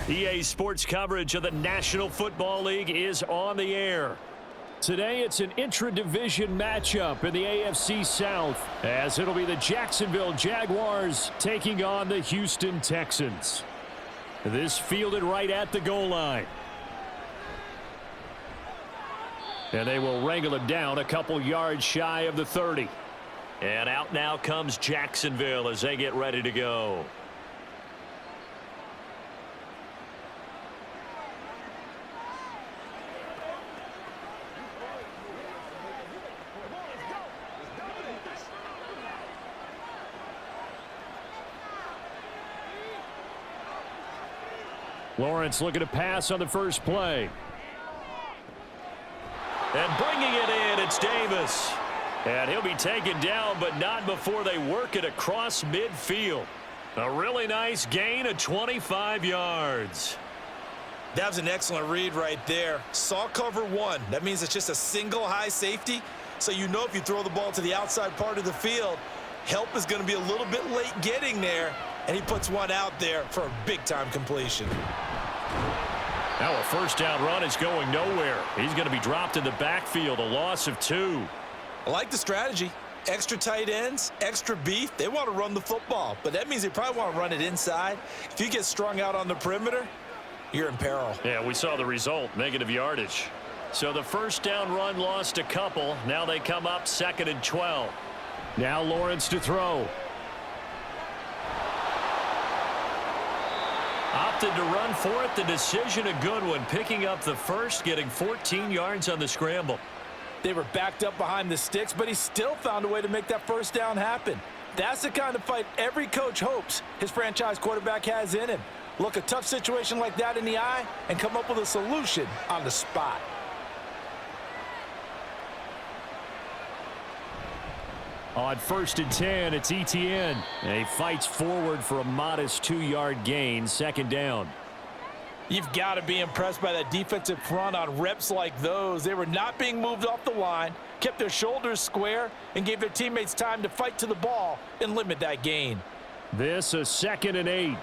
EA Sports coverage of the National Football League is on the air. Today, it's an intra-division matchup in the AFC South, as it'll be the Jacksonville Jaguars taking on the Houston Texans. This fielded right at the goal line. And they will wrangle him down a couple yards shy of the 30. And out now comes Jacksonville as they get ready to go. Lawrence looking to pass on the first play. And bringing it in, it's Davis. And he'll be taken down, but not before they work it across midfield. A really nice gain of 25 yards. That was an excellent read right there. Saw cover one. That means it's just a single high safety. So you know if you throw the ball to the outside part of the field, help is going to be a little bit late getting there. And he puts one out there for a big-time completion. Now a first down run is going nowhere. He's going to be dropped in the backfield, a loss of 2. I like the strategy. Extra tight ends, extra beef. They want to run the football, but that means they probably want to run it inside. If you get strung out on the perimeter, you're in peril. Yeah, we saw the result, negative yardage. So the first down run lost a couple. Now they come up 2nd and 12. Now Lawrence to throw. Opted to run for it. The decision a good one. Picking up the first, getting 14 yards on the scramble. They were backed up behind the sticks, but he still found a way to make that first down happen. That's the kind of fight every coach hopes his franchise quarterback has in him. Look a tough situation like that in the eye and come up with a solution on the spot. On 1st and 10, it's Etienne. And he fights forward for a modest 2-yard gain, 2nd down. You've got to be impressed by that defensive front on reps like those. They were not being moved off the line, kept their shoulders square, and gave their teammates time to fight to the ball and limit that gain. This a 2nd and 8.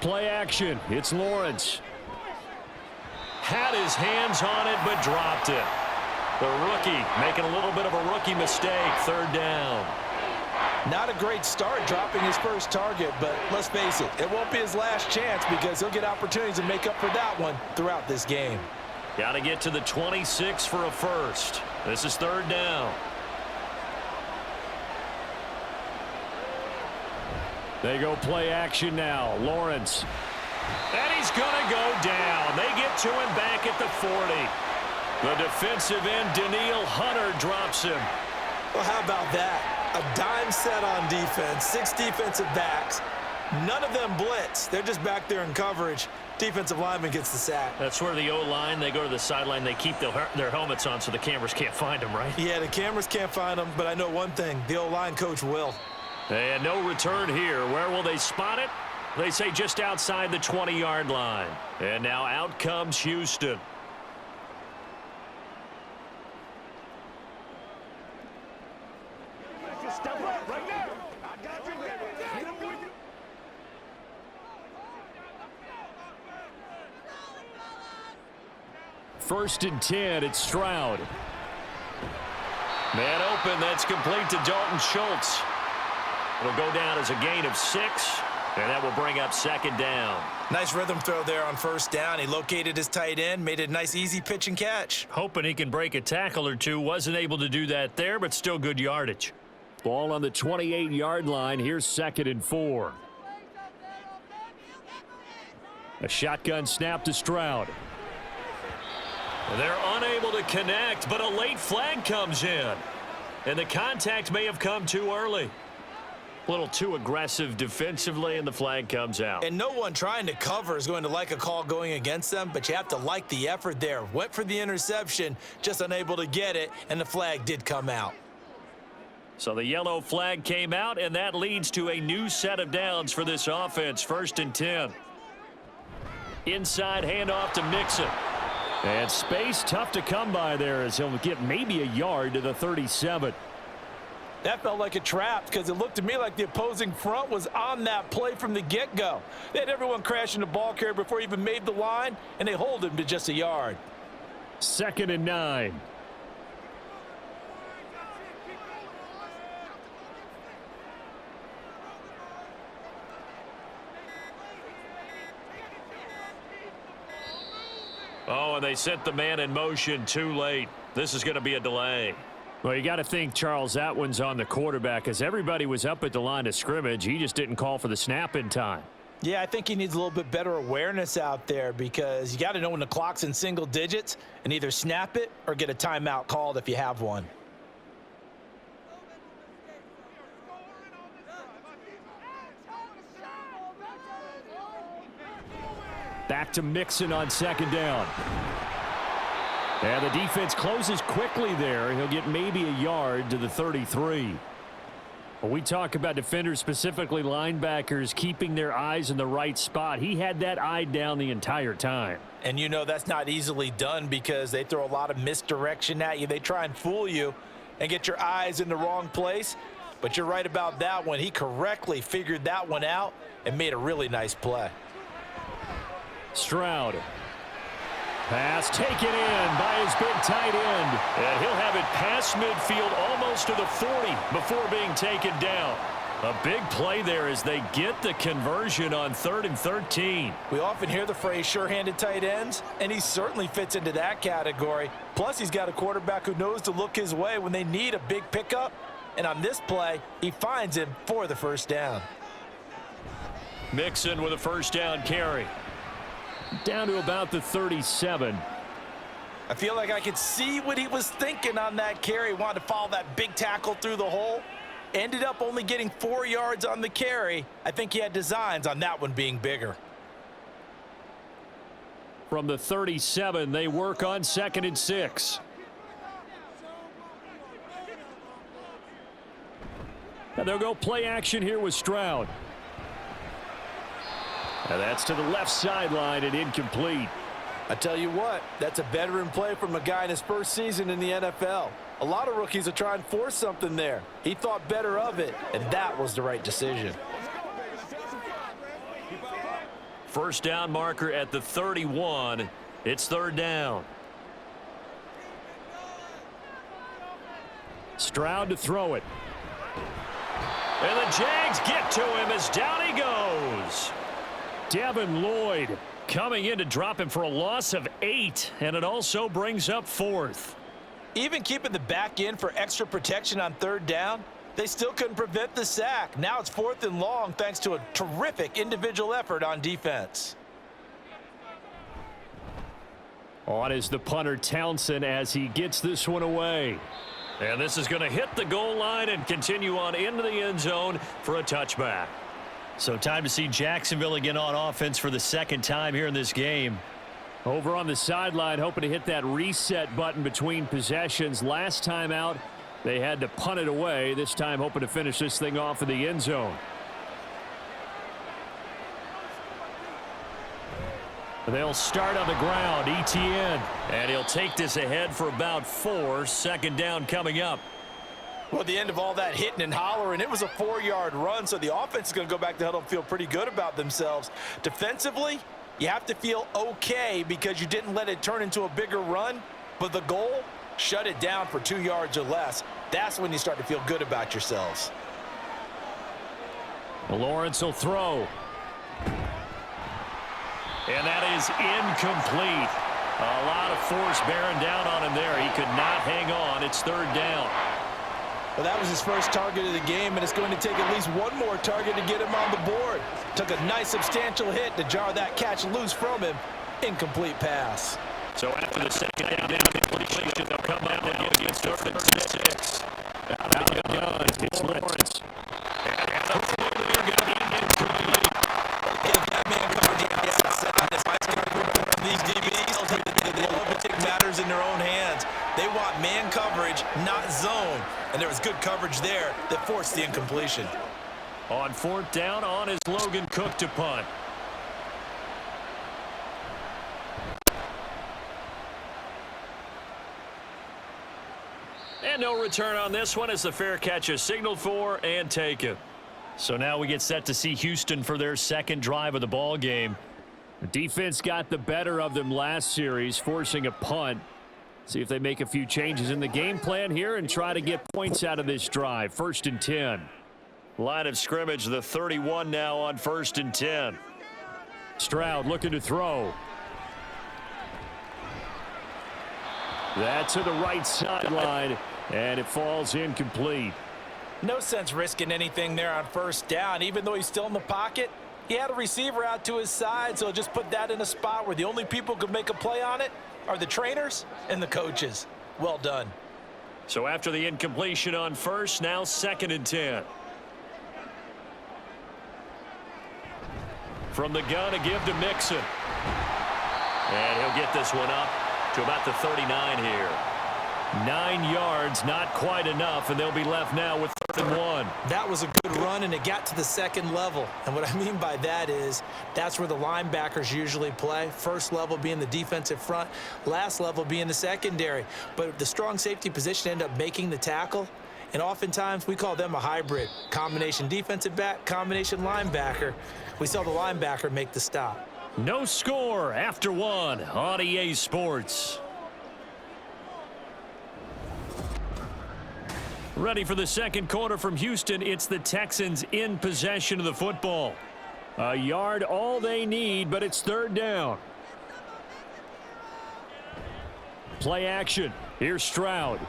Play action. It's Lawrence. Had his hands on it, but dropped it. The rookie making a little bit of a rookie mistake. 3rd down. Not a great start dropping his first target, but let's face it, it won't be his last chance because he'll get opportunities to make up for that one throughout this game. Got to get to the 26 for a first. This is 3rd down. They go play action now. Lawrence. And he's going to go down. They get to him back at the 40. The defensive end, Daniil Hunter, drops him. Well, how about that? A dime set on defense, 6 defensive backs. None of them blitz. They're just back there in coverage. Defensive lineman gets the sack. That's where the O-line, they go to the sideline, they keep their helmets on so the cameras can't find them, right? Yeah, the cameras can't find them, but I know one thing. The O-line coach will. And no return here. Where will they spot it? They say just outside the 20-yard line. And now out comes Houston. First and 10, it's Stroud. Man open, that's complete to Dalton Schultz. It'll go down as a gain of 6, and that will bring up 2nd down. Nice rhythm throw there on 1st down. He located his tight end, made it a nice easy pitch and catch. Hoping he can break a tackle or two. Wasn't able to do that there, but still good yardage. Ball on the 28-yard line. Here's 2nd and 4. A shotgun snap to Stroud. They're unable to connect, but a late flag comes in. And the contact may have come too early. A little too aggressive defensively, and the flag comes out. And no one trying to cover is going to like a call going against them, but you have to like the effort there. Went for the interception, just unable to get it, and the flag did come out. So the yellow flag came out, and that leads to a new set of downs for this offense. 1st and 10. Inside handoff to Mixon. And space tough to come by there as he'll get maybe a yard to the 37. That felt like a trap because it looked to me like the opposing front was on that play from the get-go. They had everyone crashing the ball carrier before he even made the line, and they hold him to just a yard. 2nd and 9. Oh, and they sent the man in motion too late. This is going to be a delay. Well, you got to think, Charles, that one's on the quarterback as everybody was up at the line of scrimmage. He just didn't call for the snap in time. Yeah, I think he needs a little bit better awareness out there because you got to know when the clock's in single digits and either snap it or get a timeout called if you have one. Back to Mixon on 2nd down. And the defense closes quickly there. He'll get maybe a yard to the 33. When we talk about defenders, specifically linebackers, keeping their eyes in the right spot, he had that eye down the entire time. And you know that's not easily done because they throw a lot of misdirection at you. They try and fool you and get your eyes in the wrong place. But you're right about that one. He correctly figured that one out and made a really nice play. Stroud. Pass taken in by his big tight end. And he'll have it past midfield almost to the 40 before being taken down. A big play there as they get the conversion on 3rd and 13. We often hear the phrase sure-handed tight ends, and he certainly fits into that category. Plus, he's got a quarterback who knows to look his way when they need a big pickup. And on this play, he finds him for the first down. Mixon with a first down carry. Down to about the 37. I feel like I could see what he was thinking on that carry. Wanted to follow that big tackle through the hole. Ended up only getting 4 yards on the carry. I think he had designs on that one being bigger. From the 37, they work on 2nd and 6. And they'll go play action here with Stroud. And that's to the left sideline and incomplete. I tell you what, that's a veteran play from a guy in his first season in the NFL. A lot of rookies are trying to force something there. He thought better of it, and that was the right decision. First down marker at the 31. It's 3rd down. Stroud to throw it. And the Jags get to him as down he goes. Devin Lloyd coming in to drop him for a loss of 8, and it also brings up 4th. Even keeping the back end for extra protection on 3rd down, they still couldn't prevent the sack. Now it's 4th and long thanks to a terrific individual effort on defense. On is the punter Townsend as he gets this one away. And this is going to hit the goal line and continue on into the end zone for a touchback. So time to see Jacksonville again on offense for the 2nd time here in this game. Over on the sideline, hoping to hit that reset button between possessions. Last time out, they had to punt it away. This time hoping to finish this thing off in the end zone. They'll start on the ground. ETN. And he'll take this ahead for about 4. 2nd down coming up. Well, at the end of all that hitting and hollering, it was a 4-yard run, so the offense is going to go back to huddle and feel pretty good about themselves. Defensively, you have to feel okay because you didn't let it turn into a bigger run, but the goal, shut it down for 2 yards or less. That's when you start to feel good about yourselves. Lawrence will throw. And that is incomplete. A lot of force bearing down on him there. He could not hang on. It's 3rd down. Well, that was his first target of the game, and it's going to take at least one more target to get him on the board. Took a nice substantial hit to jar that catch loose from him. Incomplete pass. So after the 2nd down incompletion, they'll come out and against 3rd and 6. Out of gun. It's Lawrence. And hopefully they're going to be incomplete. Give that man coverage on the outside. If I can these DBs, they'll take the love to take matters in their own hands. They want man coverage, not zone. And there was good coverage there that forced the incompletion. On 4th down, on is Logan Cook to punt. And no return on this one as the fair catch is signaled for and taken. So now we get set to see Houston for their second drive of the ball game. The defense got the better of them last series, forcing a punt. See if they make a few changes in the game plan here and try to get points out of this drive. 1st and 10. Line of scrimmage, the 31 now on 1st and 10. Stroud looking to throw. That's to the right sideline, and it falls incomplete. No sense risking anything there on 1st down. Even though he's still in the pocket, he had a receiver out to his side, so just put that in a spot where the only people who can make a play on it are the trainers and the coaches. Well done. So after the incompletion on 1st, now 2nd and 10. From the gun, a give to Mixon. And he'll get this one up to about the 39 here. 9 yards, not quite enough, and they'll be left now with 3rd and 1. That was a good run, and it got to the 2nd level. And what I mean by that is that's where the linebackers usually play. 1st level being the defensive front, last level being the secondary. But the strong safety position ended up making the tackle, and oftentimes we call them a hybrid. Combination defensive back, combination linebacker. We saw the linebacker make the stop. No score after 1 on EA Sports. Ready for the second quarter from Houston. It's the Texans in possession of the football. A yard all they need, but it's 3rd down. Play action. Here's Stroud.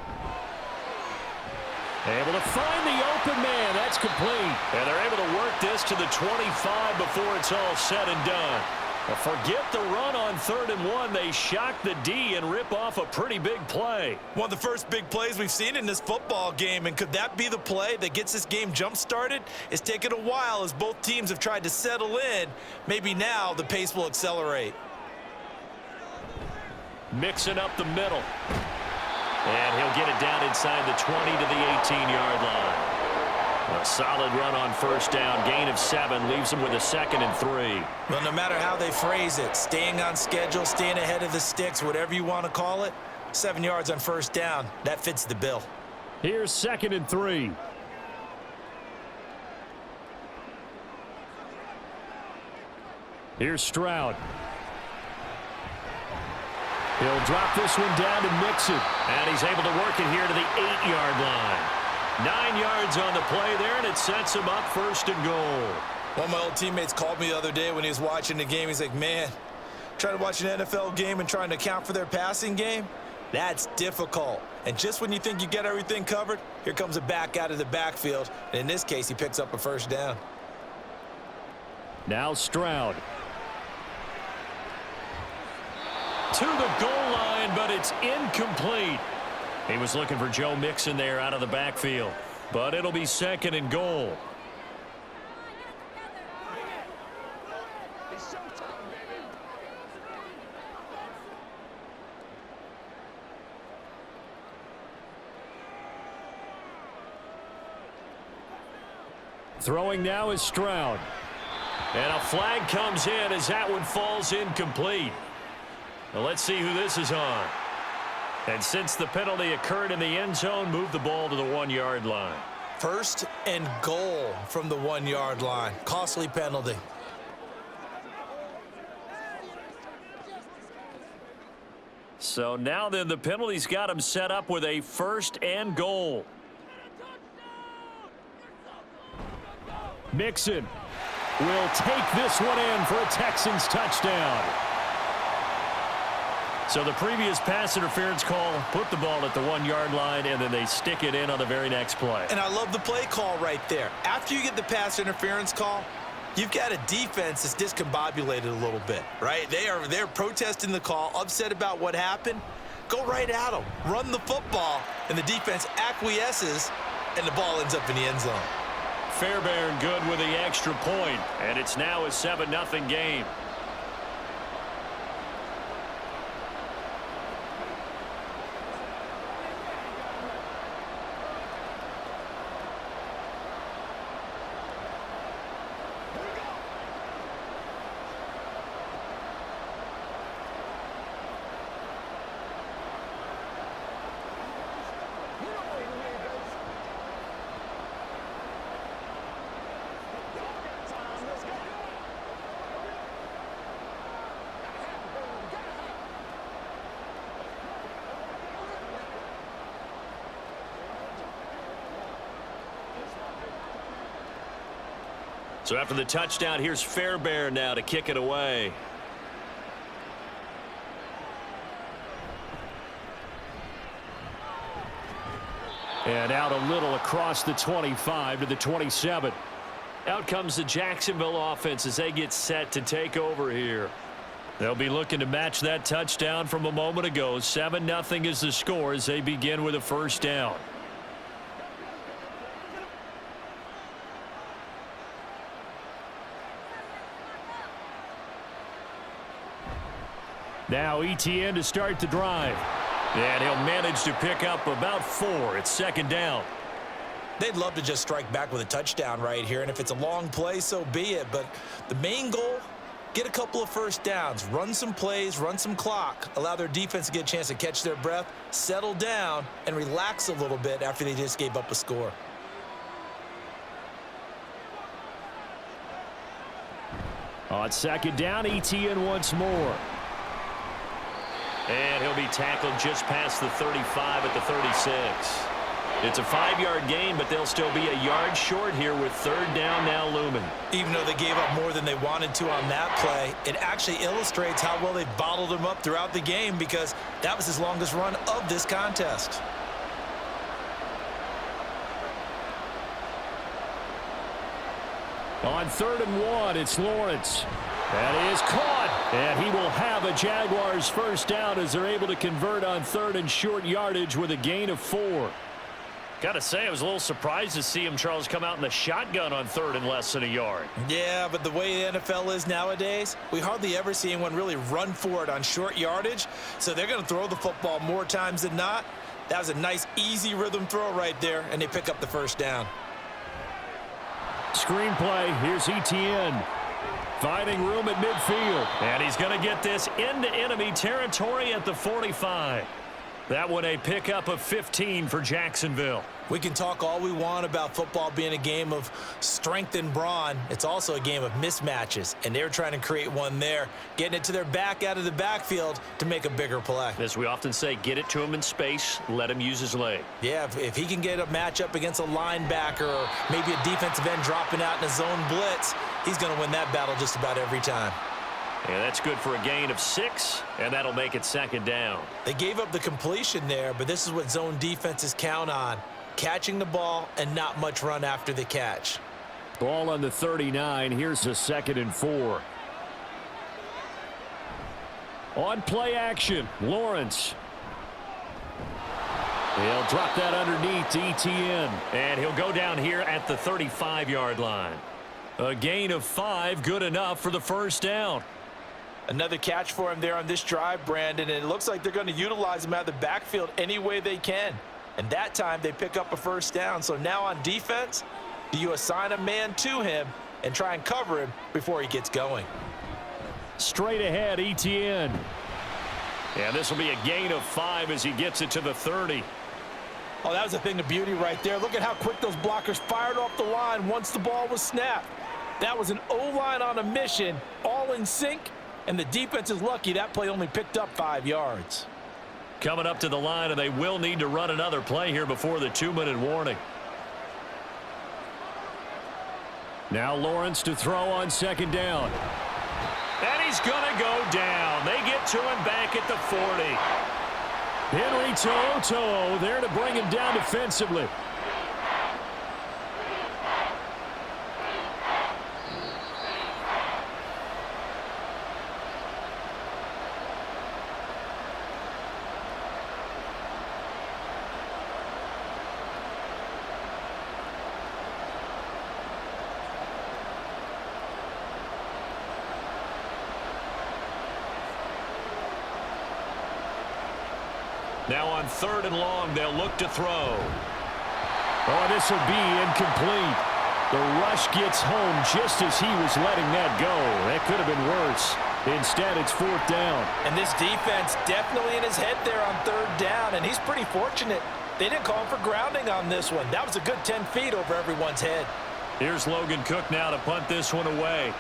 Able to find the open man. That's complete. And they're able to work this to the 25 before it's all said and done. Well, forget the run on 3rd and 1. They shock the D and rip off a pretty big play. One of the first big plays we've seen in this football game, and could that be the play that gets this game jump-started? It's taken a while as both teams have tried to settle in. Maybe now the pace will accelerate. Mixing up the middle. And he'll get it down inside the 20 to the 18-yard line. A solid run on 1st down. Gain of 7 leaves him with a 2nd and 3. Well, no matter how they phrase it, staying on schedule, staying ahead of the sticks, whatever you want to call it, 7 yards on 1st down, that fits the bill. Here's 2nd and 3. Here's Stroud. He'll drop this one down to Mixon. And he's able to work it here to the 8-yard line. 9 yards on the play there, and it sets him up 1st and goal. One of my old teammates called me the other day when he was watching the game. He's like, man, trying to watch an NFL game and trying to account for their passing game, that's difficult. And just when you think you get everything covered, here comes a back out of the backfield. And in this case, he picks up a 1st down. Now Stroud. To the goal line, but it's incomplete. He was looking for Joe Mixon there out of the backfield. But it'll be 2nd and goal. Throwing now is Stroud. And a flag comes in as that one falls incomplete. Well, let's see who this is on. And since the penalty occurred in the end zone, move the ball to the 1-yard line. 1st and goal from the 1-yard line. Costly penalty. So now then the penalty's got him set up with a 1st and goal. Mixon will take this one in for a Texans touchdown. So the previous pass interference call put the ball at the 1-yard line, and then they stick it in on the very next play. And I love the play call right there. After you get the pass interference call, you've got a defense that's discombobulated a little bit, right? They're protesting the call, upset about what happened. Go right at them. Run the football, and the defense acquiesces, and the ball ends up in the end zone. Fairbairn good with the extra point, and it's now a 7-0 game. So after the touchdown, here's Fairbairn now to kick it away. And out a little across the 25 to the 27. Out comes the Jacksonville offense as they get set to take over here. They'll be looking to match that touchdown from a moment ago. 7-0 is the score as they begin with a first down. Now Etienne to start the drive. And he'll manage to pick up about 4. It's second down. They'd love to just strike back with a touchdown right here, and if it's a long play, so be it. But the main goal, get a couple of first downs, run some plays, run some clock, allow their defense to get a chance to catch their breath, settle down, and relax a little bit after they just gave up a score. On second down, Etienne once more. And he'll be tackled just past the 35 at the 36. It's a 5-yard gain, but they'll still be a yard short here with third down now looming. Even though they gave up more than they wanted to on that play, it actually illustrates how well they bottled him up throughout the game because that was his longest run of this contest. On 3rd and 1, it's Lawrence. That is caught, and he will have a Jaguars first down as they're able to convert on 3rd and short yardage with a gain of 4. Got to say, I was a little surprised to see him, Charles, come out in the shotgun on 3rd and less than a yard. Yeah, but the way the NFL is nowadays, we hardly ever see anyone really run for it on short yardage, so they're going to throw the football more times than not. That was a nice, easy rhythm throw right there, and they pick up the first down. Screenplay, here's Etienne. Finding room at midfield. And he's going to get this into enemy territory at the 45. That one a pickup of 15 for Jacksonville. We can talk all we want about football being a game of strength and brawn. It's also a game of mismatches, and they're trying to create one there, getting it to their back out of the backfield to make a bigger play. As we often say, get it to him in space, let him use his leg. Yeah, if he can get a matchup against a linebacker or maybe a defensive end dropping out in a zone blitz, he's going to win that battle just about every time. And that's good for a gain of 6, and that'll make it second down. They gave up the completion there, but this is what zone defenses count on. Catching the ball and not much run after the catch. Ball on the 39. Here's a 2nd and 4. On play action, Lawrence. He'll drop that underneath to Etienne. And he'll go down here at the 35-yard line. A gain of 5, good enough for the first down. Another catch for him there on this drive, Brandon, and it looks like they're going to utilize him out of the backfield any way they can. And that time they pick up a first down. So now on defense, do you assign a man to him and try and cover him before he gets going? Straight ahead, Etienne. And this will be a gain of 5 as he gets it to the 30. Oh, that was a thing of beauty right there. Look at how quick those blockers fired off the line once the ball was snapped. That was an O-line on a mission, all in sync, and the defense is lucky that play only picked up 5 yards. Coming up to the line, and they will need to run another play here before the 2-minute warning. Now Lawrence to throw on second down. And he's going to go down. They get to him back at the 40. Henry To'o there to bring him down defensively. Now on 3rd and long, they'll look to throw. Oh, this will be incomplete. The rush gets home just as he was letting that go. That could have been worse. Instead, it's 4th down. And this defense definitely in his head there on 3rd down, and he's pretty fortunate. They didn't call him for grounding on this one. That was a good 10 feet over everyone's head. Here's Logan Cook now to punt this one away.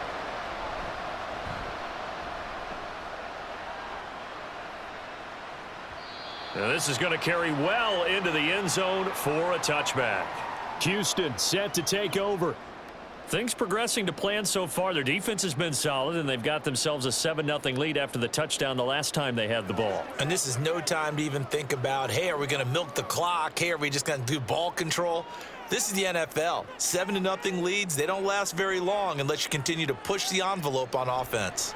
Now this is going to carry well into the end zone for a touchback. Houston set to take over. Things progressing to plan so far. Their defense has been solid, and they've got themselves a 7-0 lead after the touchdown the last time they had the ball. And this is no time to even think about, hey, are we going to milk the clock? Hey, are we just going to do ball control? This is the NFL. 7-0 leads, they don't last very long unless you continue to push the envelope on offense.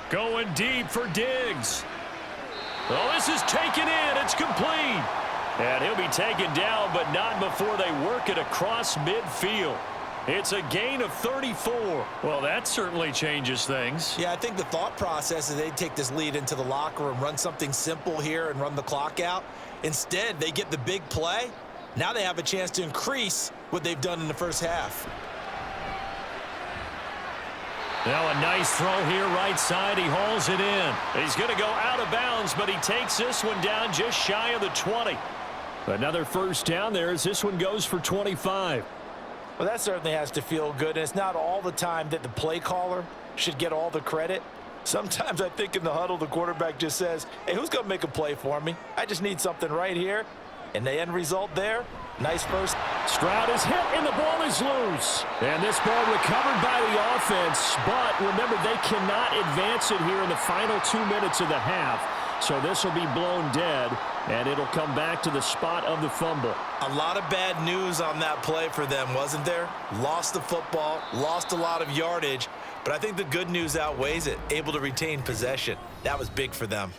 Going deep for Diggs. Oh, this is taken in. It's complete. And he'll be taken down, but not before they work it across midfield. It's a gain of 34. Well, that certainly changes things. Yeah, I think the thought process is they'd take this lead into the locker room, run something simple here and run the clock out. Instead, they get the big play. Now they have a chance to increase what they've done in the first half. Now a nice throw here right side. He hauls it in. He's going to go out of bounds, but he takes this one down just shy of the 20. Another first down there as this one goes for 25. Well, that certainly has to feel good. And it's not all the time that the play caller should get all the credit. Sometimes I think in the huddle, the quarterback just says, hey, who's going to make a play for me? I just need something right here. And the end result there, nice first. Stroud is hit, and the ball is loose. And this ball recovered by the offense. But remember, they cannot advance it here in the final 2 minutes of the half. So this will be blown dead, and it'll come back to the spot of the fumble. A lot of bad news on that play for them, wasn't there? Lost the football, lost a lot of yardage, but I think the good news outweighs it. Able to retain possession. That was big for them.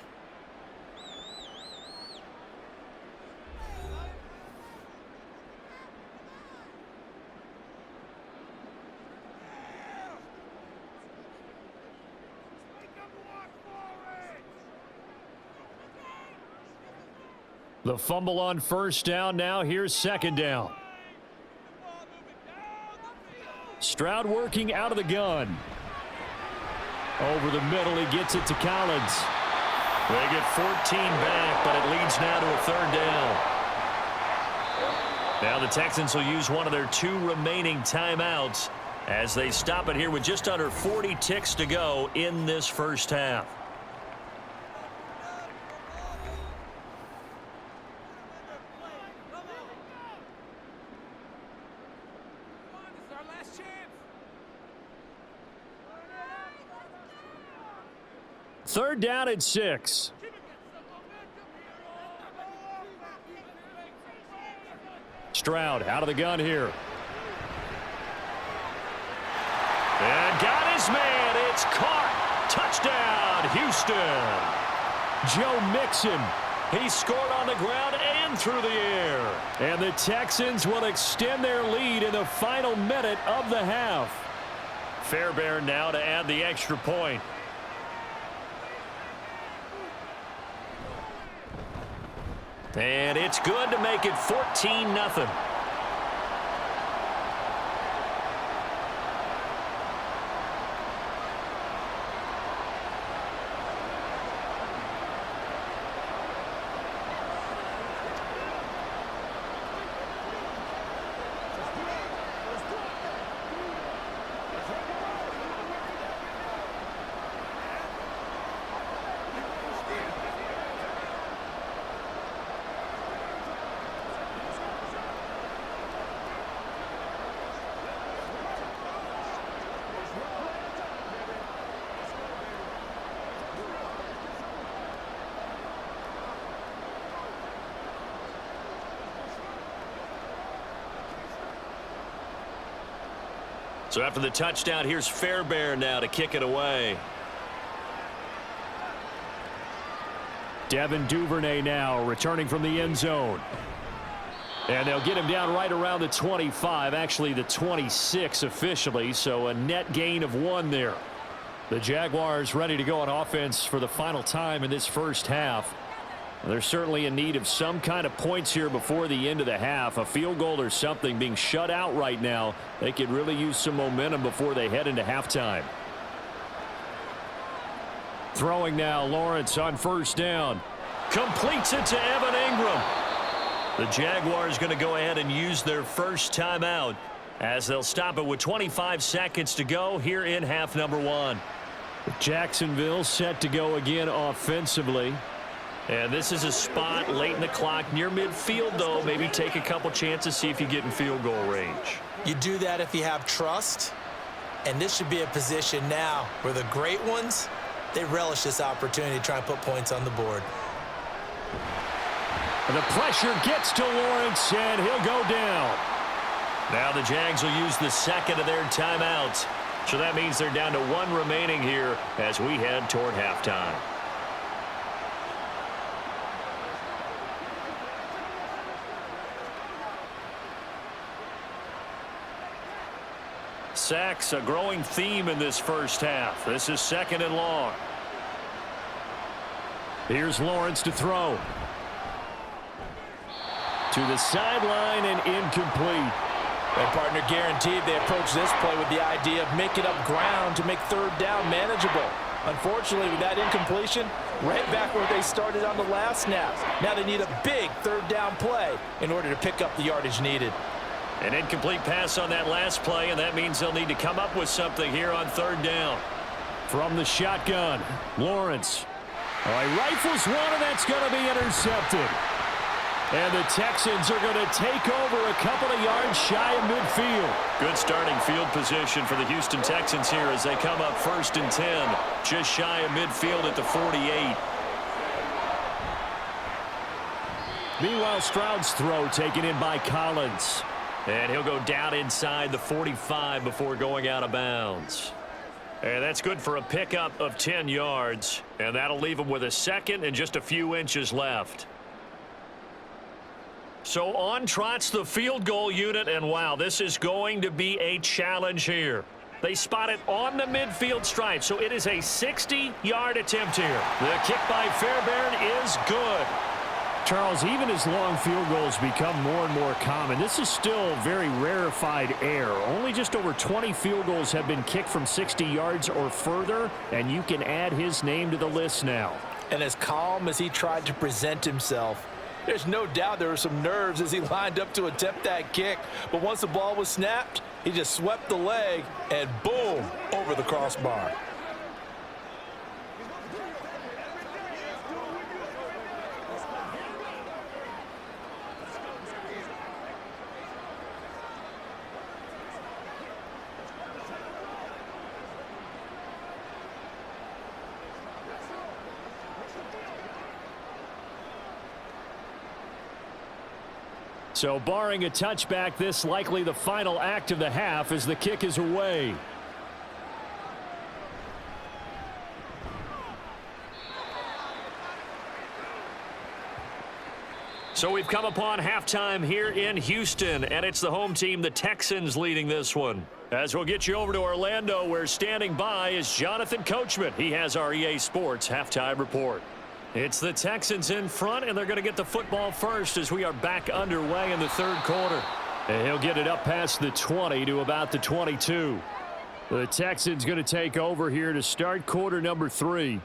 The fumble on first down. Now here's second down. Stroud working out of the gun. Over the middle, he gets it to Collins. They get 14 back, but it leads now to a third down. Now the Texans will use one of their 2 remaining timeouts as they stop it here with just under 40 ticks to go in this first half. Third down and 6. Stroud out of the gun here. And got his man. It's caught. Touchdown, Houston. Joe Mixon. He scored on the ground and through the air. And the Texans will extend their lead in the final minute of the half. Fairbairn now to add the extra point. And it's good to make it 14-0. So after the touchdown, here's Fairbairn now to kick it away. Devin Duvernay now returning from the end zone. And they'll get him down right around the 25, actually the 26 officially, so a net gain of 1 there. The Jaguars ready to go on offense for the final time in this first half. They're certainly in need of some kind of points here before the end of the half. A field goal or something. Being shut out right now, they could really use some momentum before they head into halftime. Throwing now, Lawrence on first down. Completes it to Evan Ingram. The Jaguars going to go ahead and use their first timeout as they'll stop it with 25 seconds to go here in half number 1. Jacksonville set to go again offensively. And this is a spot late in the clock near midfield, though. Maybe take a couple chances, see if you get in field goal range. You do that if you have trust. And this should be a position now where the great ones, they relish this opportunity to try and put points on the board. And the pressure gets to Lawrence, and he'll go down. Now the Jags will use the second of their timeouts. So that means they're down to one remaining here as we head toward halftime. Sacks, a growing theme in this first half. This is second and long. Here's Lawrence to throw. To the sideline and incomplete. Their partner guaranteed they approach this play with the idea of making up ground to make third down manageable. Unfortunately, with that incompletion, right back where they started on the last snap. Now they need a big third down play in order to pick up the yardage needed. An incomplete pass on that last play, and that means they'll need to come up with something here on third down. From the shotgun, Lawrence. All right, rifles one, and that's going to be intercepted. And the Texans are going to take over a couple of yards shy of midfield. Good starting field position for the Houston Texans here as they come up 1st and 10, just shy of midfield at the 48. Meanwhile, Stroud's throw taken in by Collins. And he'll go down inside the 45 before going out of bounds. And that's good for a pickup of 10 yards. And that'll leave him with a second and just a few inches left. So on trots the field goal unit, and wow, this is going to be a challenge here. They spot it on the midfield stripe, so it is a 60-yard attempt here. The kick by Fairbairn is good. Charles, even as long field goals become more and more common, this is still very rarefied air. Only just over 20 field goals have been kicked from 60 yards or further, and you can add his name to the list now. And as calm as he tried to present himself, there's no doubt there were some nerves as he lined up to attempt that kick. But once the ball was snapped, he just swept the leg and boom, over the crossbar. So barring a touchback, this likely the final act of the half as the kick is away. So we've come upon halftime here in Houston, and it's the home team, the Texans, leading this one. As we'll get you over to Orlando, where standing by is Jonathan Coachman. He has our EA Sports halftime report. It's the Texans in front, and they're going to get the football first as we are back underway in the third quarter. And he'll get it up past the 20 to about the 22. The Texans going to take over here to start quarter number 3.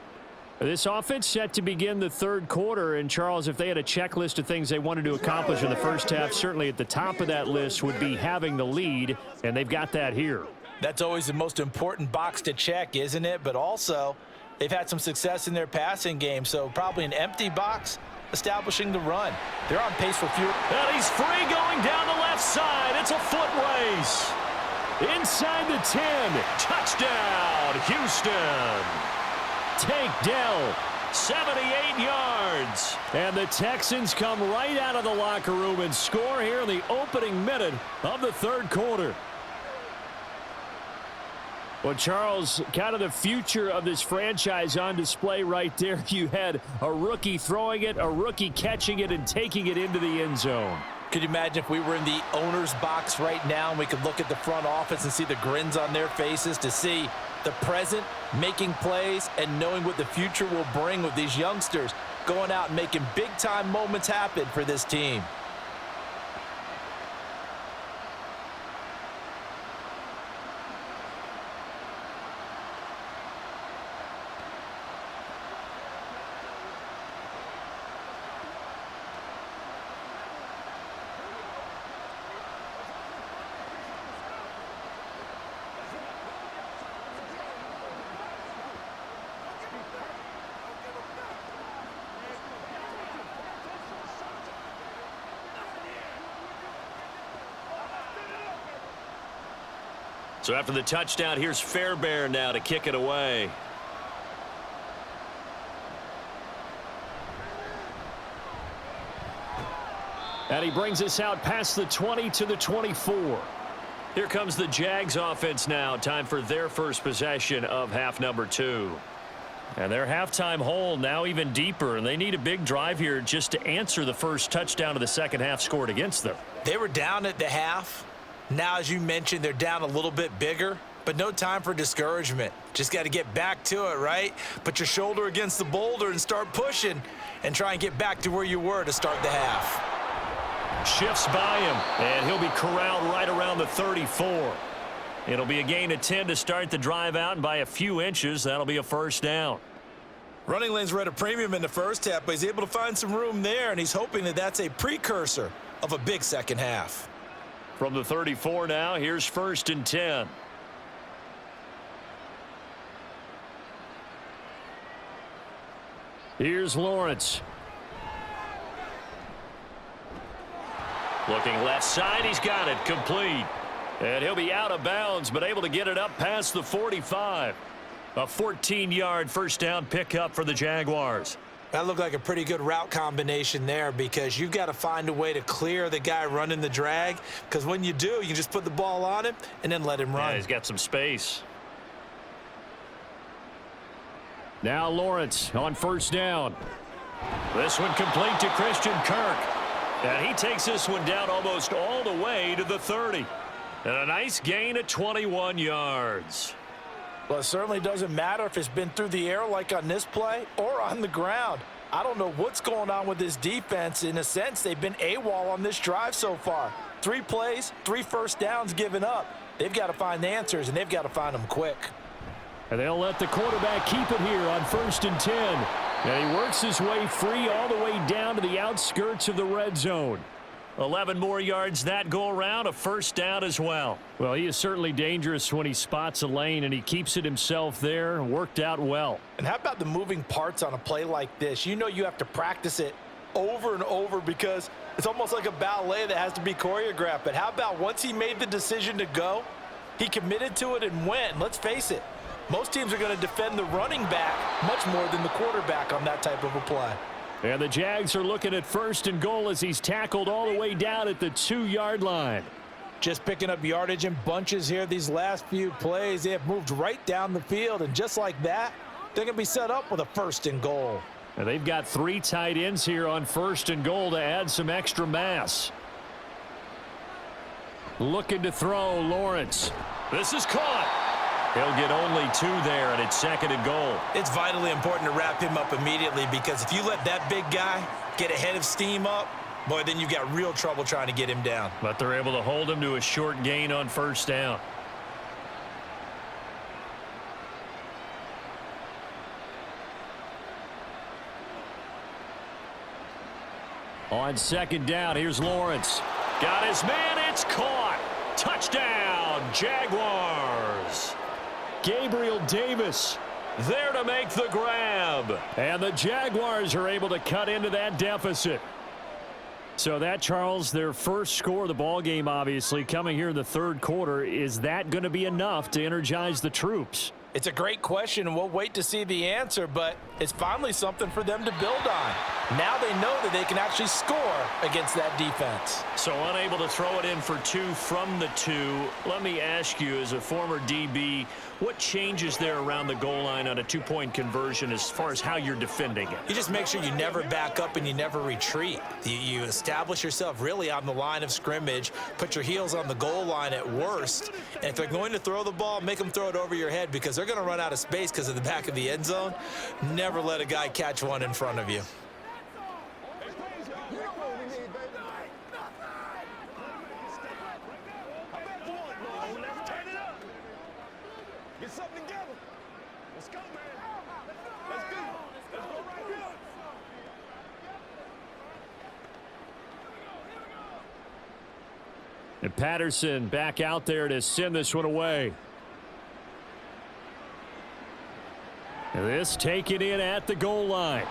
This offense set to begin the third quarter, and Charles, if they had a checklist of things they wanted to accomplish in the first half, certainly at the top of that list would be having the lead, and they've got that here. That's always the most important box to check, isn't it? But also, they've had some success in their passing game, so probably an empty box establishing the run. They're on pace for fewer. And he's free going down the left side. It's a foot race. Inside the 10. Touchdown, Houston. Tank Dell, 78 yards. And the Texans come right out of the locker room and score here in the opening minute of the third quarter. Well, Charles, kind of the future of this franchise on display right there. You had a rookie throwing it, a rookie catching it, and taking it into the end zone. Could you imagine if we were in the owner's box right now and we could look at the front office and see the grins on their faces to see the present making plays and knowing what the future will bring with these youngsters going out and making big-time moments happen for this team. So after the touchdown, here's Fairbairn now to kick it away. And he brings us out past the 20 to the 24. Here comes the Jags offense now. Time for their first possession of half number 2. And their halftime hole now even deeper, and they need a big drive here just to answer the first touchdown of the second half scored against them. They were down at the half. Now, as you mentioned, they're down a little bit bigger, but no time for discouragement. Just got to get back to it, right? Put your shoulder against the boulder and start pushing and try and get back to where you were to start the half. Shifts by him, and he'll be corralled right around the 34. It'll be a gain of 10 to start the drive out, and by a few inches, that'll be a first down. Running lanes were at a premium in the first half, but he's able to find some room there, and he's hoping that that's a precursor of a big second half. From the 34 now, here's 1st and 10. Here's Lawrence. Looking left side, he's got it complete. And he'll be out of bounds, but able to get it up past the 45. A 14-yard first down pickup for the Jaguars. That looked like a pretty good route combination there, because you've got to find a way to clear the guy running the drag, because when you do, you can just put the ball on him and then let him run. Yeah, he's got some space. Now Lawrence on first down. This one complete to Christian Kirk. And he takes this one down almost all the way to the 30. And a nice gain of 21 yards. Well, it certainly doesn't matter if it's been through the air like on this play or on the ground. I don't know what's going on with this defense. In a sense, they've been AWOL on this drive so far. 3 plays, 3 first downs given up. They've got to find the answers, and they've got to find them quick. And they'll let the quarterback keep it here on 1st and 10. And he works his way free all the way down to the outskirts of the red zone. 11 more yards that go around, a first down as well. Well, he is certainly dangerous when he spots a lane, and he keeps it himself there. Worked out well. And how about the moving parts on a play like this? You know you have to practice it over and over, because it's almost like a ballet that has to be choreographed. But how about once he made the decision to go, he committed to it and went. Let's face it, most teams are going to defend the running back much more than the quarterback on that type of a play. And the Jags are looking at 1st and goal as he's tackled all the way down at the 2-yard line. Just picking up yardage in bunches here these last few plays. They have moved right down the field, and just like that, they're going to be set up with a 1st and goal. And they've got 3 tight ends here on 1st and goal to add some extra mass. Looking to throw, Lawrence. This is caught. He'll get only 2 there, and it's 2nd and goal. It's vitally important to wrap him up immediately, because if you let that big guy get ahead of steam up, boy, then you've got real trouble trying to get him down. But they're able to hold him to a short gain on first down. On 2nd down, here's Lawrence. Got his man, it's caught. Touchdown, Jaguars. Gabriel Davis there to make the grab. And the Jaguars are able to cut into that deficit. So that, Charles, their first score of the ball game, obviously, coming here in the 3rd quarter. Is that going to be enough to energize the troops? It's a great question, and we'll wait to see the answer, but it's finally something for them to build on. Now they know that they can actually score against that defense. So unable to throw it in for 2 from the 2. Let me ask you, as a former DB, what changes there around the goal line on a 2-point conversion as far as how you're defending it? You just make sure you never back up and you never retreat. You establish yourself really on the line of scrimmage, put your heels on the goal line at worst, and if they're going to throw the ball, make them throw it over your head, because they're going to run out of space because of the back of the end zone. Never let a guy catch one in front of you. Get something together. Let's go, man. Let's go. Let's go right here. And Patterson back out there to send this one away. And this taken in at the goal line.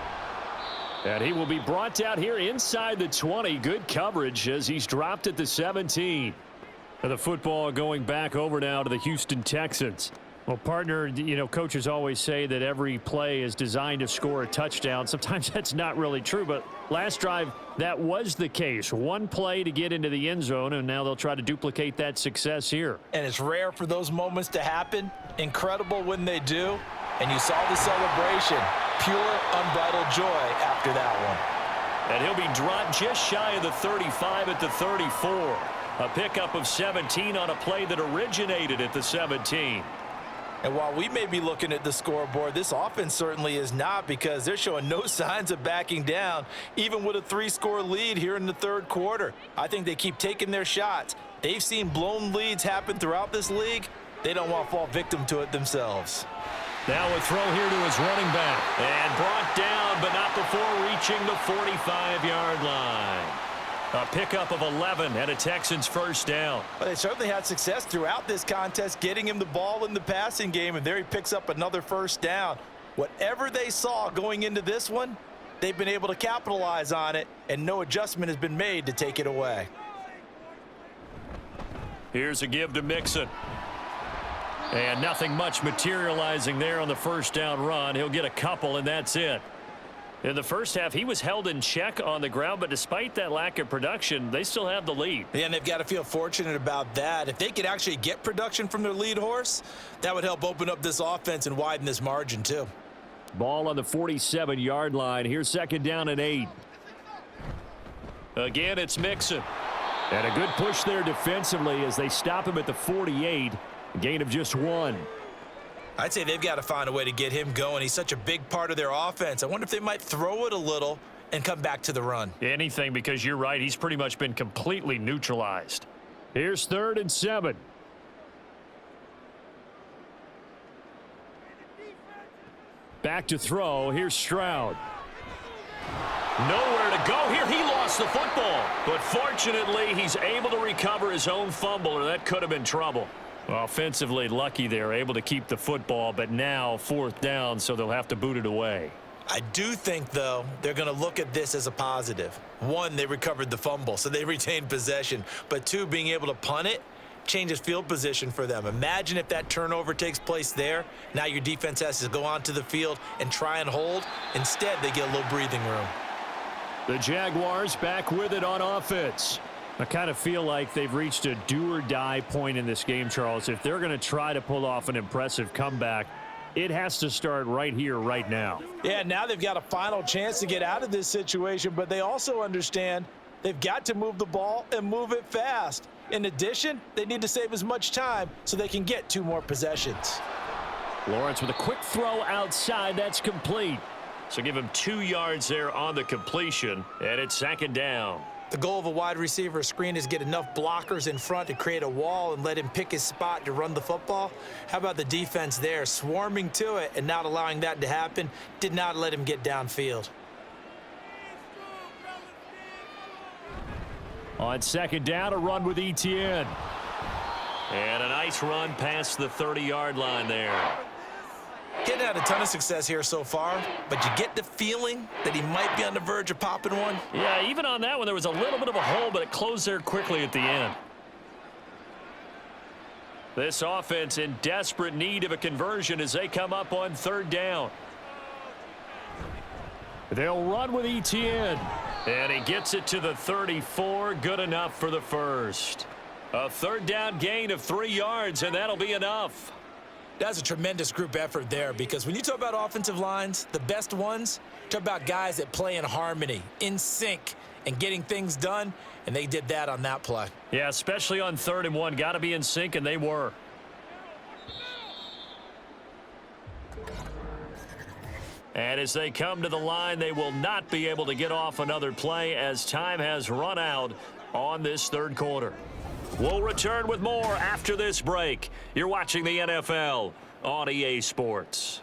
And he will be brought down here inside the 20. Good coverage as he's dropped at the 17. And the football going back over now to the Houston Texans. Well, partner, you know, coaches always say that every play is designed to score a touchdown. Sometimes that's not really true, but last drive, that was the case. One play to get into the end zone, and now they'll try to duplicate that success here. And it's rare for those moments to happen. Incredible when they do. And you saw the celebration. Pure, unbridled joy after that one. And he'll be dropped just shy of the 35 at the 34. A pickup of 17 on a play that originated at the 17. And while we may be looking at the scoreboard, this offense certainly is not, because they're showing no signs of backing down, even with a 3-score lead here in the third quarter. I think they keep taking their shots. They've seen blown leads happen throughout this league. They don't want to fall victim to it themselves. Now a throw here to his running back. And brought down, but not before reaching the 45-yard line. A pickup of 11 and a Texans first down. Well, they certainly had success throughout this contest, getting him the ball in the passing game, and there he picks up another first down. Whatever they saw going into this one, they've been able to capitalize on it, and no adjustment has been made to take it away. Here's a give to Mixon. And nothing much materializing there on the first down run. He'll get a couple, and that's it. In the first half, he was held in check on the ground, but despite that lack of production, they still have the lead. Yeah, and they've got to feel fortunate about that. If they could actually get production from their lead horse, that would help open up this offense and widen this margin too. Ball on the 47-yard line. Here's second down and 8. Again, it's Mixon. And a good push there defensively as they stop him at the 48. A gain of just 1. I'd say they've got to find a way to get him going. He's such a big part of their offense. I wonder if they might throw it a little and come back to the run. Anything, because you're right. He's pretty much been completely neutralized. Here's 3rd and 7. Back to throw. Here's Stroud. Nowhere to go here. He lost the football. But fortunately, he's able to recover his own fumble, or that could have been trouble. Offensively lucky they're able to keep the football, but now 4th down, so they'll have to boot it away. I do think, though, they're going to look at this as a positive. 1, they recovered the fumble, so they retained possession. But 2, being able to punt it changes field position for them. Imagine if that turnover takes place there. Now your defense has to go onto the field and try and hold. Instead, they get a little breathing room. The Jaguars back with it on offense. I kind of feel like they've reached a do-or-die point in this game, Charles. If they're going to try to pull off an impressive comeback, it has to start right here, right now. Yeah, now they've got a final chance to get out of this situation, but they also understand they've got to move the ball and move it fast. In addition, they need to save as much time so they can get 2 more possessions. Lawrence with a quick throw outside. That's complete. So give him 2 yards there on the completion, and it's 2nd down. The goal of a wide receiver screen is get enough blockers in front to create a wall and let him pick his spot to run the football. How about the defense there, swarming to it and not allowing that to happen? Did not let him get downfield. On 2nd down, a run with Etienne. And a nice run past the 30-yard line there. Getting had a ton of success here so far, but you get the feeling that he might be on the verge of popping one. Yeah, even on that one, there was a little bit of a hole, but it closed there quickly at the end. This offense in desperate need of a conversion as they come up on 3rd down. They'll run with Etienne. And he gets it to the 34. Good enough for the first. A 3rd down gain of 3 yards, and that'll be enough. That's a tremendous group effort there, because when you talk about offensive lines, the best ones, talk about guys that play in harmony, in sync, and getting things done, and they did that on that play. Yeah, especially on 3rd and 1. Got to be in sync, and they were. And as they come to the line, they will not be able to get off another play as time has run out on this 3rd quarter. We'll return with more after this break. You're watching the NFL on EA Sports.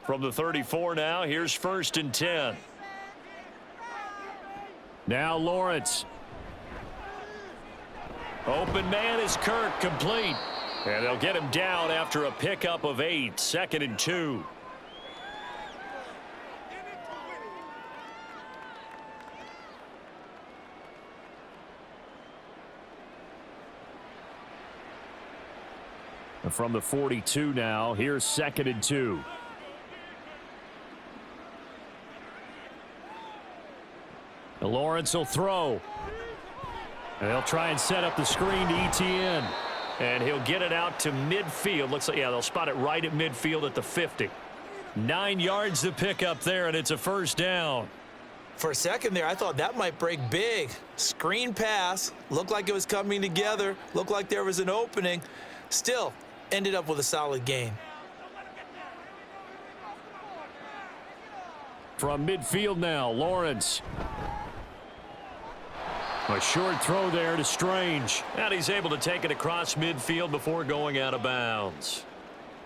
From the 34 now, here's 1st and 10. Now Lawrence. Open man is Kirk, complete. And they'll get him down after a pickup of 8, 2nd and 2. From the 42 now, here's 2nd and 2. Lawrence will throw. And they'll try and set up the screen to ETN. And he'll get it out to midfield. Looks like, yeah, they'll spot it right at midfield at the 50. 9 yards to pick up there, and it's a first down. For a second there, I thought that might break big. Screen pass. Looked like it was coming together. Looked like there was an opening. Still, ended up with a solid gain. From midfield now, Lawrence. A short throw there to Strange. And he's able to take it across midfield before going out of bounds.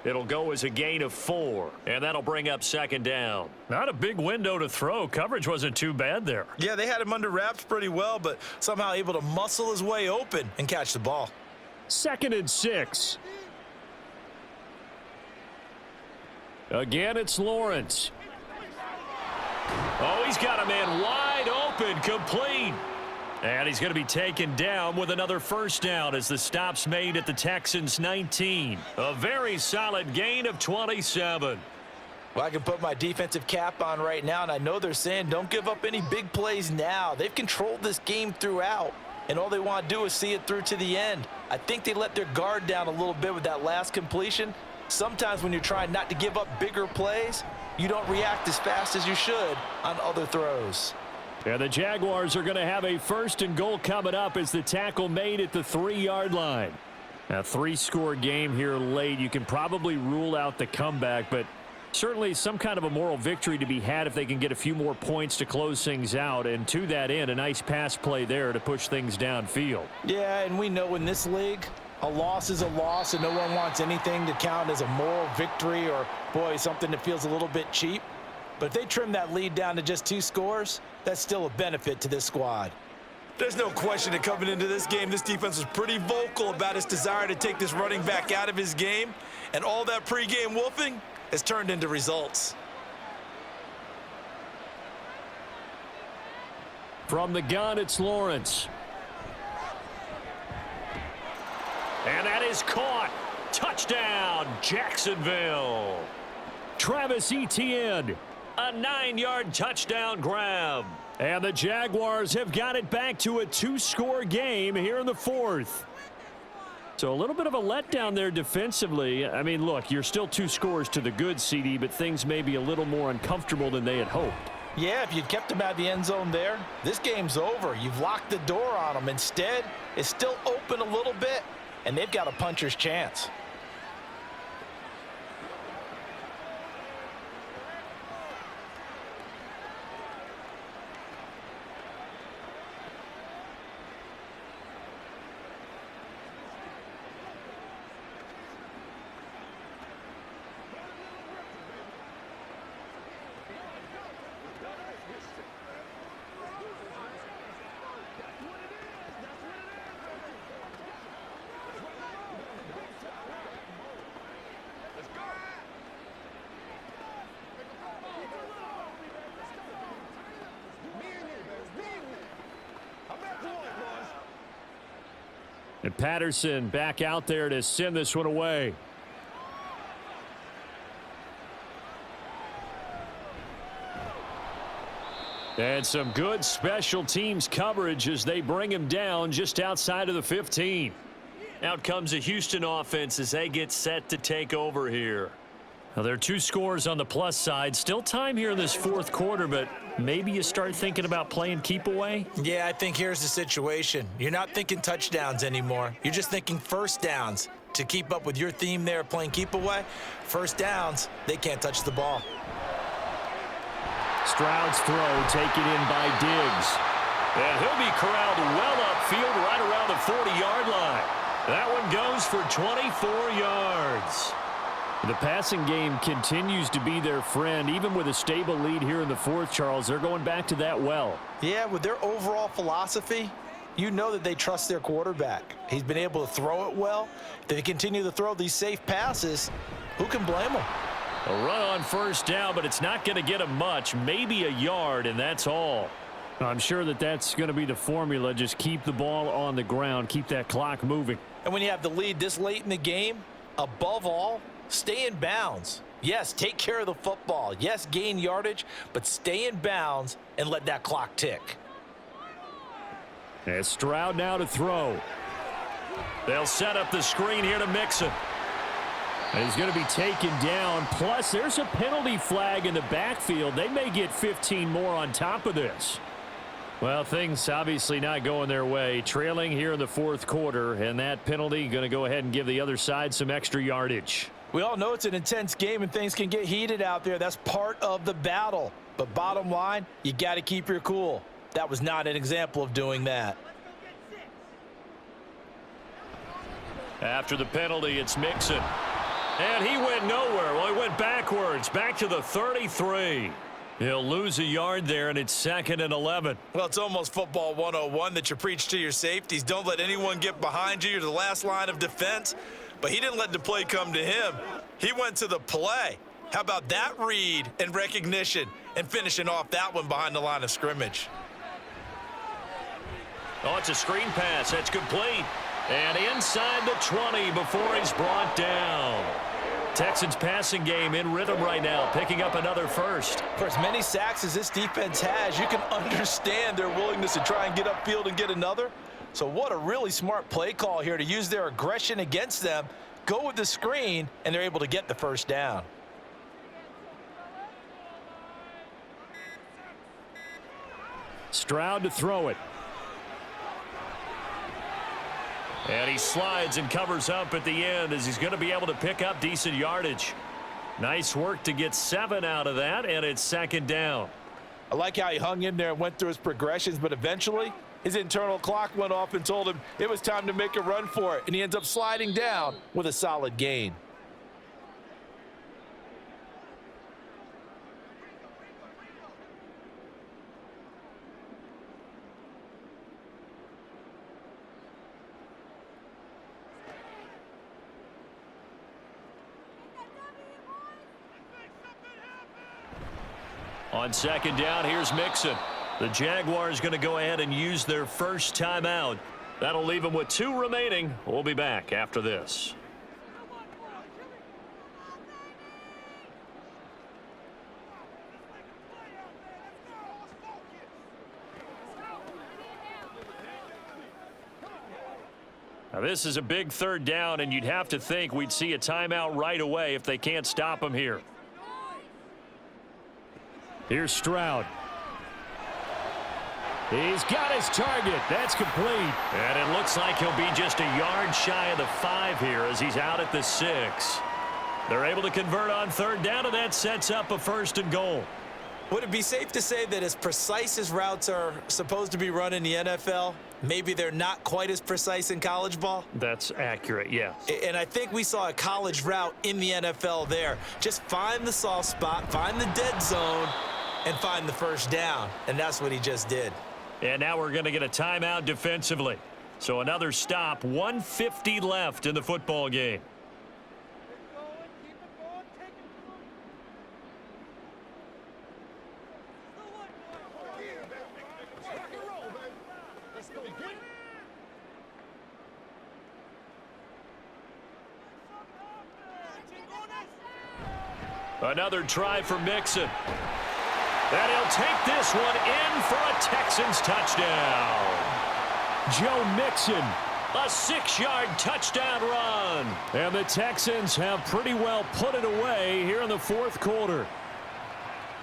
It'll go as a gain of 4, and that'll bring up 2nd down. Not a big window to throw. Coverage wasn't too bad there. Yeah, they had him under wraps pretty well, but somehow able to muscle his way open and catch the ball. 2nd and 6. Again, it's Lawrence. Oh, he's got a man wide open, complete. And he's going to be taken down with another first down as the stop's made at the Texans' 19. A very solid gain of 27. Well, I can put my defensive cap on right now, and I know they're saying don't give up any big plays now. They've controlled this game throughout, and all they want to do is see it through to the end. I think they let their guard down a little bit with that last completion. Sometimes when you're trying not to give up bigger plays, you don't react as fast as you should on other throws. And the Jaguars are going to have a 1st and goal coming up as the tackle made at the 3-yard line. A 3-score game here late. You can probably rule out the comeback, but certainly some kind of a moral victory to be had if they can get a few more points to close things out. And to that end, a nice pass play there to push things downfield. Yeah, and we know in this league, a loss is a loss, and no one wants anything to count as a moral victory or, boy, something that feels a little bit cheap. But if they trim that lead down to just 2 scores, that's still a benefit to this squad. There's no question that coming into this game, this defense was pretty vocal about its desire to take this running back out of his game, and all that pregame wolfing has turned into results. From the gun, it's Lawrence. And that is caught. Touchdown, Jacksonville. Travis Etienne. A 9-yard touchdown grab. And the Jaguars have got it back to a 2-score game here in the 4th. So a little bit of a letdown there defensively. I mean, look, you're still 2 scores to the good, CD, but things may be a little more uncomfortable than they had hoped. Yeah, if you'd kept them out of the end zone there, this game's over. You've locked the door on them. Instead, it's still open a little bit, and they've got a puncher's chance. And Patterson back out there to send this one away. And some good special teams coverage as they bring him down just outside of the 15. Out comes the Houston offense as they get set to take over here. Now, there are 2 scores on the plus side. Still time here in this 4th quarter, but maybe you start thinking about playing keep away? Yeah, I think here's the situation. You're not thinking touchdowns anymore. You're just thinking first downs. To keep up with your theme there playing keep away, first downs, they can't touch the ball. Stroud's throw taken in by Diggs. And he'll be corralled well upfield right around the 40-yard line. That one goes for 24 yards. The passing game continues to be their friend. Even with a stable lead here in the 4th, Charles, they're going back to that well. Yeah, with their overall philosophy, you know that they trust their quarterback. He's been able to throw it well. If they continue to throw these safe passes, who can blame them? A run on first down, but it's not going to get him much. Maybe a yard, and that's all. I'm sure that that's going to be the formula. Just keep the ball on the ground. Keep that clock moving. And when you have the lead this late in the game, Above all, stay in bounds. Yes, take care of the football. Yes, gain yardage, but stay in bounds and let that clock tick. And Stroud now to throw. They'll set up the screen here to Mixon. And he's going to be taken down. Plus, there's a penalty flag in the backfield. They may get 15 more on top of this. Well, things obviously not going their way. Trailing here in the fourth quarter, and that penalty going to go ahead and give the other side some extra yardage. We all know it's an intense game and things can get heated out there. That's part of the battle. But bottom line, you got to keep your cool. That was not an example of doing that. After the penalty, it's Mixon. And he went nowhere. Well, he went backwards, back to the 33. He'll lose a yard there, and it's 2nd and 11. Well, it's almost football 101 that you preach to your safeties. Don't let anyone get behind you. You're the last line of defense. But he didn't let the play come to him. He went to the play. How about that read and recognition and finishing off that one behind the line of scrimmage? Oh, it's a screen pass. That's complete. And inside the 20 before he's brought down. Texans passing game in rhythm right now, picking up another first. For as many sacks as this defense has, you can understand their willingness to try and get upfield and get another. So what a really smart play call here to use their aggression against them, go with the screen, and they're able to get the first down. Stroud to throw it. And he slides and covers up at the end as he's going to be able to pick up decent yardage. Nice work to get 7 out of that, and it's 2nd down. I like how he hung in there and went through his progressions, but eventually his internal clock went off and told him it was time to make a run for it, and he ends up sliding down with a solid gain. On 2nd down, here's Mixon. The Jaguars going to go ahead and use their first timeout. That'll leave them with 2 remaining. We'll be back after this. Now, this is a big 3rd down, and you'd have to think we'd see a timeout right away if they can't stop him here. Here's Stroud. He's got his target. That's complete. And it looks like he'll be just a yard shy of the 5 here as he's out at the 6. They're able to convert on 3rd down, and that sets up a 1st and goal. Would it be safe to say that as precise as routes are supposed to be run in the NFL, maybe they're not quite as precise in college ball? That's accurate, yes. And I think we saw a college route in the NFL there. Just find the soft spot, find the dead zone, and find the 1st down. And that's what he just did. And now we're going to get a timeout defensively. So another stop, 1:50 left in the football game. Another try for Mixon. And he'll take this one in for a Texans touchdown. Joe Mixon, a 6-yard touchdown run. And the Texans have pretty well put it away here in the 4th quarter.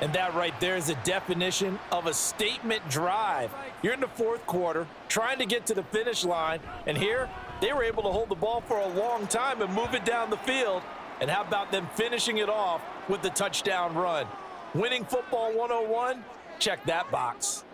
And that right there is a definition of a statement drive. You're in the 4th quarter, trying to get to the finish line, and here they were able to hold the ball for a long time and move it down the field. And how about them finishing it off with the touchdown run? Winning football 101? Check that box.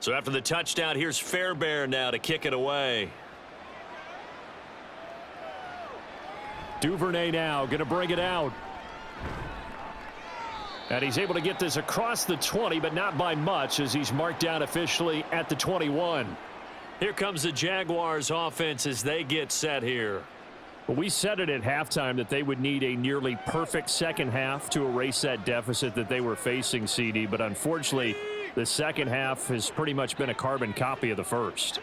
So after the touchdown, here's Fairbairn now to kick it away. Duvernay now going to bring it out. And he's able to get this across the 20, but not by much as he's marked down officially at the 21. Here comes the Jaguars offense as they get set here. Well, we said it at halftime that they would need a nearly perfect second half to erase that deficit that they were facing, CD, but unfortunately the second half has pretty much been a carbon copy of the first.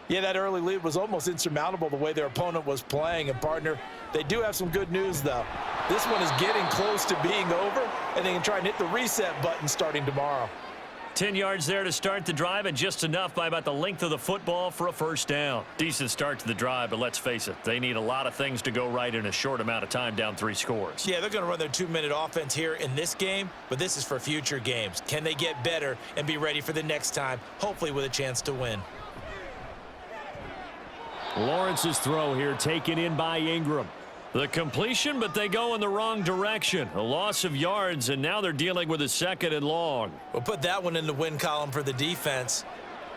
Yeah, that early lead was almost insurmountable the way their opponent was playing. And, partner, they do have some good news, though. This one is getting close to being over, and they can try and hit the reset button starting tomorrow. 10 yards there to start the drive, and just enough by about the length of the football for a first down. Decent start to the drive, but let's face it, they need a lot of things to go right in a short amount of time, down 3 scores. Yeah, they're going to run their 2-minute offense here in this game, but this is for future games. Can they get better and be ready for the next time, hopefully with a chance to win? Lawrence's throw here taken in by Ingram. The completion, but they go in the wrong direction. A loss of yards, and now they're dealing with a 2nd and long. We'll put that one in the win column for the defense.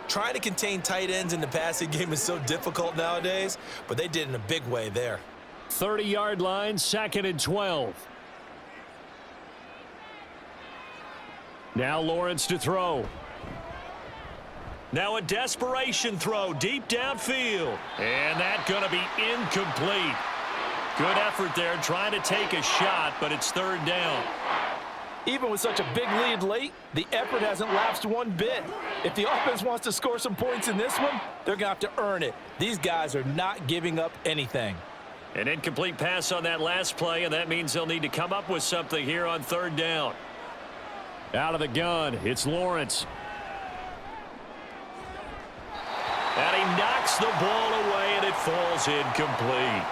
Trying to contain tight ends in the passing game is so difficult nowadays, but they did in a big way there. 30-yard line, 2nd and 12. Now Lawrence to throw. Now a desperation throw deep downfield. And that's going to be incomplete. Good effort there trying to take a shot, but it's 3rd down. Even with such a big lead late, the effort hasn't lapsed one bit. If the offense wants to score some points in this one, they're going to have to earn it. These guys are not giving up anything. An incomplete pass on that last play, and that means they'll need to come up with something here on 3rd down. Out of the gun, it's Lawrence. And he knocks the ball away, and it falls incomplete.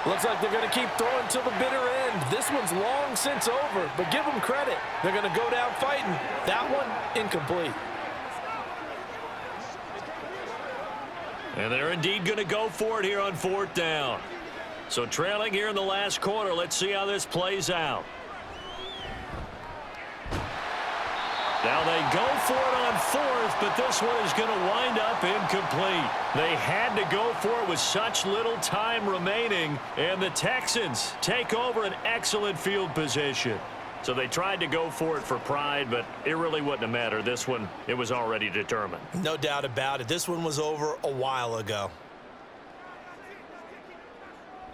Looks like they're going to keep throwing till the bitter end. This one's long since over, but give them credit. They're going to go down fighting. That one, incomplete. And they're indeed going to go for it here on 4th down. So trailing here in the last quarter, let's see how this plays out. Now they go for it on 4th, but this one is going to wind up incomplete. They had to go for it with such little time remaining, and the Texans take over an excellent field position. So they tried to go for it for pride, but it really wouldn't have mattered. This one, it was already determined. No doubt about it. This one was over a while ago.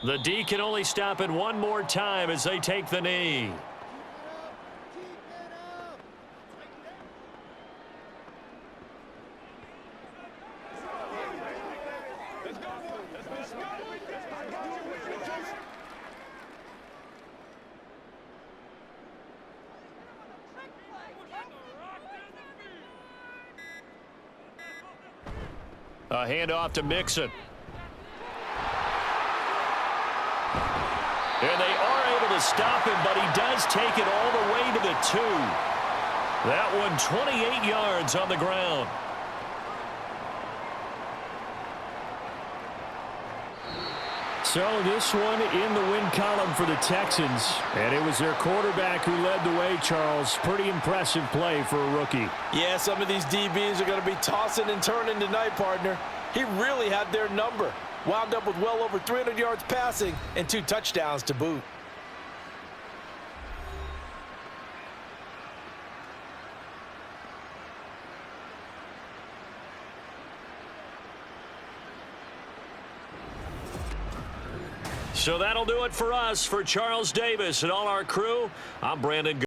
The D can only stop it one more time as they take the knee. A handoff to Mixon. And they are able to stop him, but he does take it all the way to the 2. That one 28 yards on the ground. So this one in the win column for the Texans. And it was their quarterback who led the way, Charles. Pretty impressive play for a rookie. Yeah, some of these DBs are going to be tossing and turning tonight, partner. He really had their number. Wound up with well over 300 yards passing and 2 touchdowns to boot. So that'll do it for us. For Charles Davis and all our crew, I'm Brandon.